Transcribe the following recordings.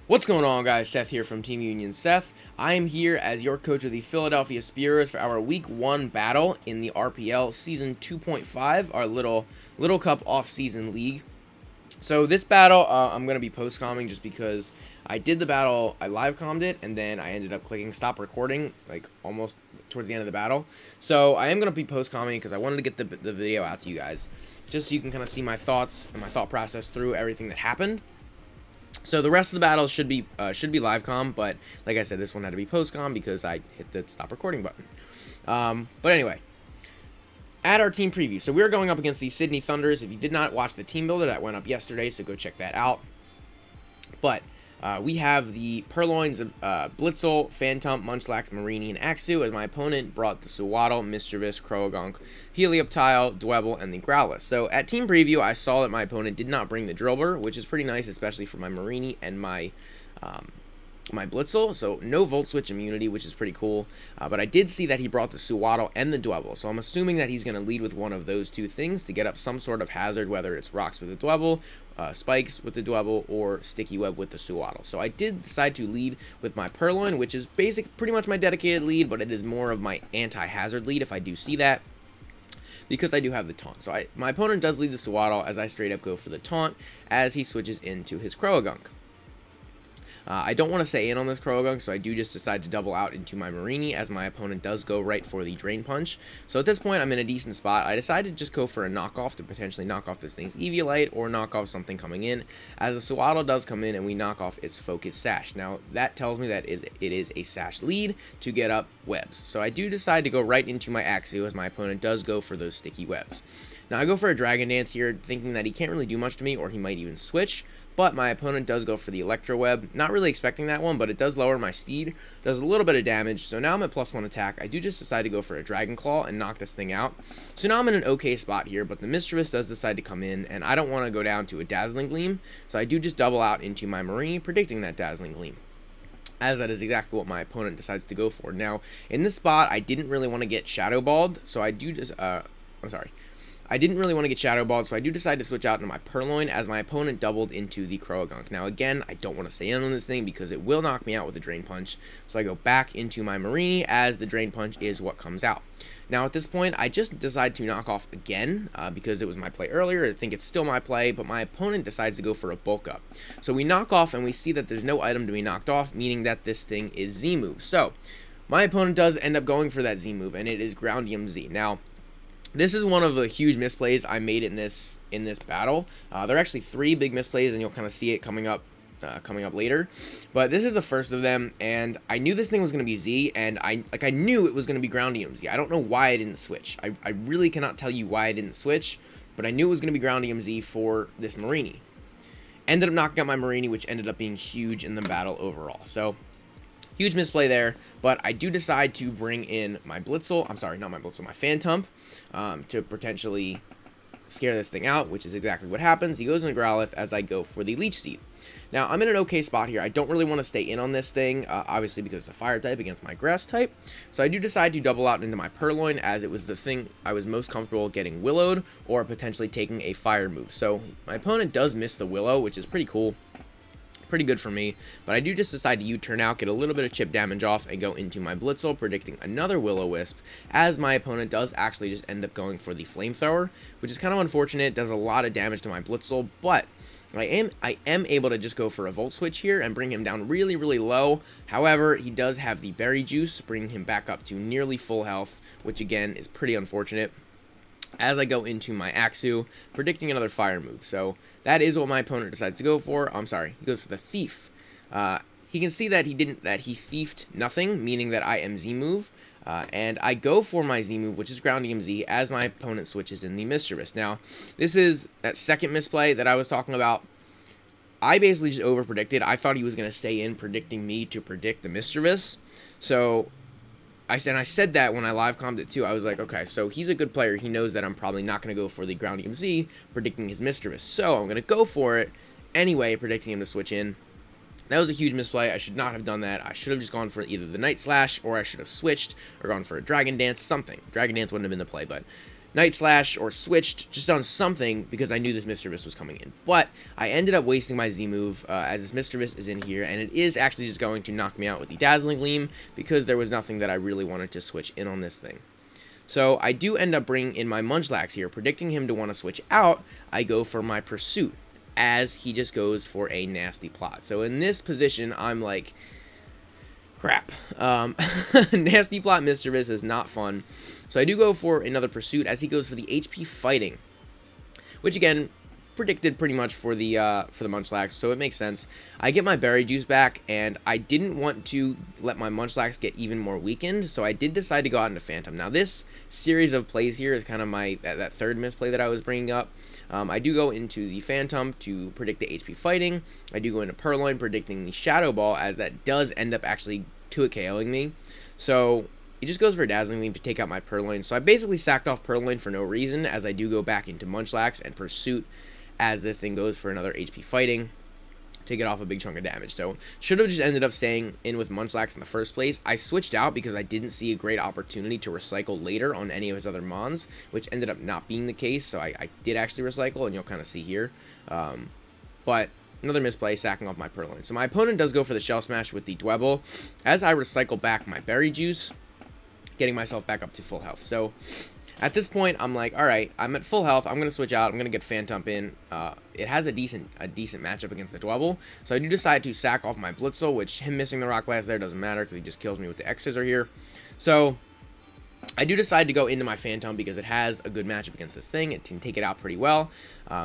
What's going on, guys? Seth here from Team Union Seth. I am here as your coach of the Philadelphia Fearows for our Week 1 battle in the RPL Season 2.5, our Little Cup Offseason League. So this battle, I'm going to be post-comming just because I did the battle, I live-commed it, and then I ended up clicking stop recording, like, almost towards the end of the battle. So I am going to be post-comming because I wanted to get the video out to you guys, just so you can kind of see my thoughts and my thought process through everything that happened. So the rest of the battles should be live comm, but like I said, this one had to be post comm because I hit the stop recording button. But anyway, at our team preview, so we're going up against the Sydney Thundurus. If you did not watch the team builder, that went up yesterday, so go check that out. But we have the Purloins of Blitzel, Phantump, Munchlax, Marini, and Axew, as my opponent brought the Sewaddle, Mischievous, Croagunk, Helioptile, Dwebble, and the Growlithe. So at team preview, I saw that my opponent did not bring the Drillbur, which is pretty nice, especially for my Marini and my Blitzel, so no Volt Switch immunity, which is pretty cool. But I did see that he brought the Sewaddle and the Dwebble, so I'm assuming that he's going to lead with one of those two things to get up some sort of hazard, whether it's Rocks with the Dwebble, Spikes with the Dwebble, or Sticky Web with the Sewaddle. So I did decide to lead with my Purloin, which is pretty much my dedicated lead, but it is more of my anti-hazard lead if I do see that, because I do have the taunt. So my opponent does lead the Sewaddle, as I straight up go for the taunt as he switches into his Croagunk. I don't want to stay in on this Croagunk, so I do just decide to double out into my Marini, as my opponent does go right for the Drain Punch. So at this point, I'm in a decent spot. I decided to just go for a knockoff to potentially knock off this thing's Eviolite, or knock off something coming in, as the Sewaddle does come in and we knock off its Focus Sash. Now, that tells me that it is a Sash lead to get up webs. So I do decide to go right into my Axew, as my opponent does go for those sticky webs. Now, I go for a Dragon Dance here, thinking that he can't really do much to me, or he might even switch. But my opponent does go for the Electro Web. Not really expecting that one, but it does lower my speed. Does a little bit of damage, so now I'm at +1 attack. I do just decide to go for a Dragon Claw and knock this thing out. So now I'm in an okay spot here, but the Mischievous does decide to come in, and I don't want to go down to a Dazzling Gleam. So I do just double out into my Marini, predicting that Dazzling Gleam, as that is exactly what my opponent decides to go for. Now, in this spot, I didn't really want to get Shadow Balled, so I do just, I didn't really want to get Shadow Balled, so I do decide to switch out into my Purloin, as my opponent doubled into the Croagunk. Now again, I don't want to stay in on this thing because it will knock me out with the Drain Punch, so I go back into my Marini, as the Drain Punch is what comes out. Now at this point, I just decide to knock off again, because it was my play earlier. I think it's still my play, but my opponent decides to go for a Bulk Up. So we knock off, and we see that there's no item to be knocked off, meaning that this thing is Z-Move. So my opponent does end up going for that Z-Move, and it is Groundium Z. Now, this is one of the huge misplays I made in this battle. There are actually 3 big misplays, and you'll kind of see it coming up later. But this is the first of them, and I knew this thing was going to be Z, and I knew it was going to be Groundium Z. I don't know why I didn't switch. I really cannot tell you why I didn't switch, but I knew it was going to be Groundium Z for this Marini. Ended up knocking out my Marini, which ended up being huge in the battle overall. So huge misplay there, but I do decide to bring in my Blitzel, my Phantump, to potentially scare this thing out, which is exactly what happens. He goes into Growlithe as I go for the Leech Seed. Now, I'm in an okay spot here. I don't really want to stay in on this thing, obviously because it's a Fire type against my Grass type. So I do decide to double out into my Purloin, as it was the thing I was most comfortable getting Willowed, or potentially taking a Fire move. So my opponent does miss the Willow, which is pretty cool. Pretty good for me, but I do just decide to U-turn out, get a little bit of chip damage off, and go into my Blitzel, predicting another Will-O-Wisp, as my opponent does actually just end up going for the Flamethrower, which is kind of unfortunate. It does a lot of damage to my Blitzel, but I am able to just go for a Volt Switch here and bring him down really, really low. However, he does have the Berry Juice, bringing him back up to nearly full health, which again is pretty unfortunate, as I go into my Axew, predicting another Fire move. So that is what my opponent decides to go for. I'm sorry, he goes for the Thief. He can see that he thiefed nothing, meaning that I am Z-Move. And I go for my Z-Move, which is Groundium Z, as my opponent switches in the Mischievous. Now, this is that second misplay that I was talking about. I basically just over-predicted. I thought he was going to stay in, predicting me to predict the Mischievous. So I said that when I live-commed it too. I was like, okay, so he's a good player. He knows that I'm probably not going to go for the Groundium Z, predicting his Mischievous. So I'm going to go for it anyway, predicting him to switch in. That was a huge misplay. I should not have done that. I should have just gone for either the Night Slash, or I should have switched, or gone for a Dragon Dance, something. Dragon Dance wouldn't have been the play, but Night Slash or switched, just done something because I knew this Mischievous was coming in. But I ended up wasting my Z move as this Mischievous is in here, and it is actually just going to knock me out with the Dazzling Gleam because there was nothing that I really wanted to switch in on this thing. So I do end up bringing in my Munchlax here, predicting him to want to switch out. I go for my Pursuit as he just goes for a nasty plot. So in this position, I'm like, crap. Nasty plot Mischievous is not fun. So I do go for another Pursuit as he goes for the HP Fighting, which again, predicted pretty much for the Munchlax, so it makes sense. I get my Berry Juice back, and I didn't want to let my Munchlax get even more weakened, so I did decide to go out into Phantom. Now this series of plays here is kind of my that third misplay that I was bringing up. I do go into the Phantom to predict the HP Fighting. I do go into Purloin predicting the Shadow Ball, as that does end up actually 2-hit KOing me. So he just goes for a Dazzling Gleam to take out my Purloin. So I basically sacked off Purloin for no reason, as I do go back into Munchlax and Pursuit as this thing goes for another HP Fighting to get off a big chunk of damage. So should have just ended up staying in with Munchlax in the first place. I switched out because I didn't see a great opportunity to recycle later on any of his other Mons, which ended up not being the case. So I did actually recycle, and you'll kind of see here. But another misplay, sacking off my Purloin. So my opponent does go for the Shell Smash with the Dwebble as I recycle back my Berry Juice, getting myself back up to full health. So at this point, I'm like, all right, I'm at full health. I'm going to switch out. I'm going to get Phantom in. It has a decent matchup against the Dwebble. So I do decide to sack off my Blitzel, which him missing the Rock Blast there doesn't matter because he just kills me with the X-Scissor here. So I do decide to go into my Phantom because it has a good matchup against this thing. It can take it out pretty well.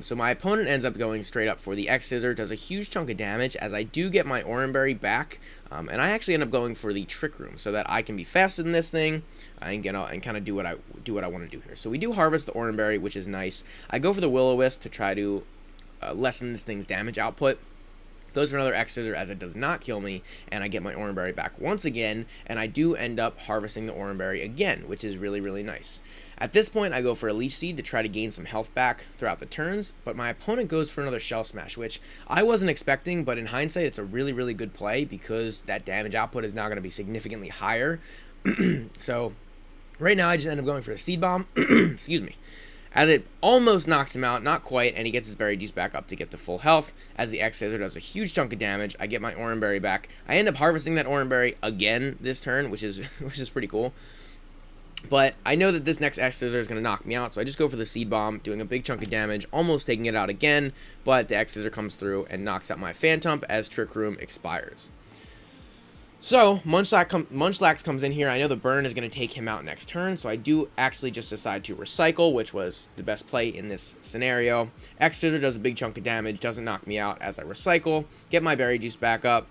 So my opponent ends up going straight up for the X-Scissor, does a huge chunk of damage as I do get my Oranberry back. And I actually end up going for the Trick Room so that I can be faster than this thing and kind of do what I want to do here. So we do harvest the Oranberry, which is nice. I go for the Will-O-Wisp to try to lessen this thing's damage output. Goes for another X-Scissor as it does not kill me, and I get my Oranberry back once again, and I do end up harvesting the Oranberry again, which is really, really nice. At this point, I go for a Leech Seed to try to gain some health back throughout the turns, but my opponent goes for another Shell Smash, which I wasn't expecting, but in hindsight, it's a really, really good play because that damage output is now going to be significantly higher. So right now, I just end up going for a Seed Bomb, excuse me, as it almost knocks him out, not quite, and he gets his Berry Juice back up to get to full health, as the X-Scissor does a huge chunk of damage. I get my Oranberry back. I end up harvesting that Oranberry again this turn, which is pretty cool. But I know that this next X-Scissor is going to knock me out, so I just go for the Seed Bomb, doing a big chunk of damage, almost taking it out again, but the X-Scissor comes through and knocks out my Phantom as Trick Room expires. So, Munchlax comes in here. I know the burn is going to take him out next turn, so I do actually just decide to recycle, which was the best play in this scenario. X-Scissor does a big chunk of damage, doesn't knock me out as I recycle, get my Berry Juice back up,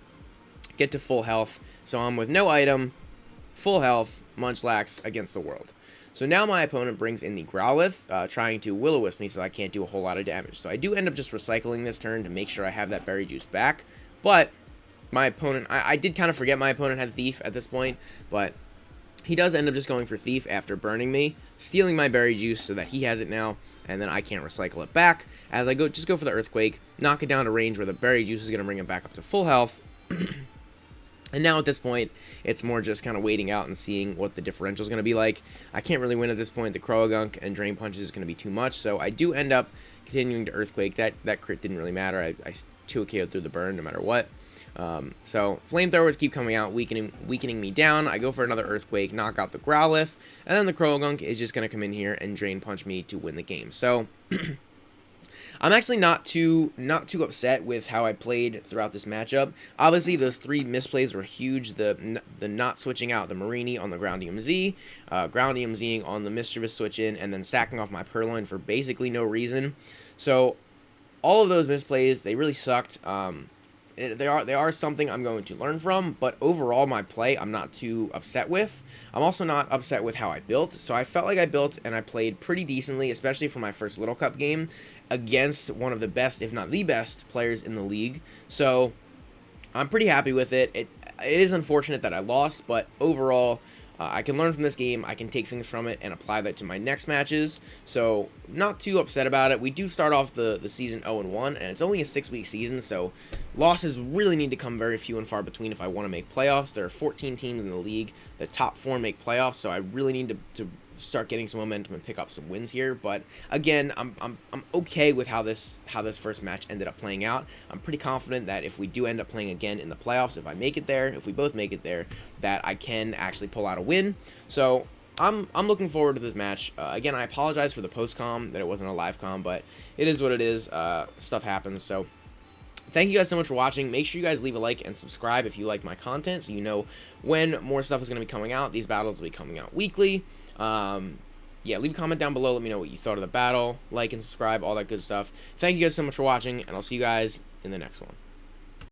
get to full health. So I'm with no item, full health, Munchlax against the world. So now my opponent brings in the Growlithe, trying to Will-O-Wisp me so I can't do a whole lot of damage. So I do end up just recycling this turn to make sure I have that Berry Juice back, but my opponent, I did kind of forget my opponent had Thief at this point, but he does end up just going for Thief after burning me, stealing my Berry Juice so that he has it now, and then I can't recycle it back, as I go for the Earthquake, knock it down to range where the Berry Juice is going to bring him back up to full health. And now at this point, it's more just kind of waiting out and seeing what the differential is going to be like. I can't really win at this point. The Croagunk and Drain Punches is going to be too much, so I do end up continuing to Earthquake. That crit didn't really matter. I 2-KO'd through the burn no matter what. So Flamethrowers keep coming out, weakening me down. I go for another Earthquake, knock out the Growlithe, and then the Croagunk is just going to come in here and Drain Punch me to win the game. So I'm actually not too upset with how I played throughout this matchup. Obviously, those 3 misplays were huge. The not switching out the Mareanie on the Groundium Z, Groundium Zing on the Mischievous switch in, and then sacking off my Purloin for basically no reason. So all of those misplays, they really sucked. They are something I'm going to learn from, but overall my play I'm not too upset with. I'm also not upset with how I built, so I felt like I built and I played pretty decently, especially for my first Little Cup game, against one of the best, if not the best, players in the league. So I'm pretty happy with it. It is unfortunate that I lost, but overall I can learn from this game, I can take things from it and apply that to my next matches, so not too upset about it. We do start off the season 0-1, and it's only a 6-week season, so losses really need to come very few and far between if I want to make playoffs. There are 14 teams in the league. The top 4 make playoffs, so I really need to start getting some momentum and pick up some wins here. But again, I'm okay with how this first match ended up playing out. I'm pretty confident that if we do end up playing again in the playoffs, if I make it there, if we both make it there, that I can actually pull out a win. So I'm looking forward to this match. Again, I apologize for the post-com, that it wasn't a live com, but it is what it is. Stuff happens. So thank you guys so much for watching. Make sure you guys leave a like and subscribe if you like my content, so you know when more stuff is going to be coming out. These battles will be coming out weekly. Yeah, leave a comment down below. Let me know what you thought of the battle. Like and subscribe, all that good stuff. Thank you guys so much for watching, and I'll see you guys in the next one.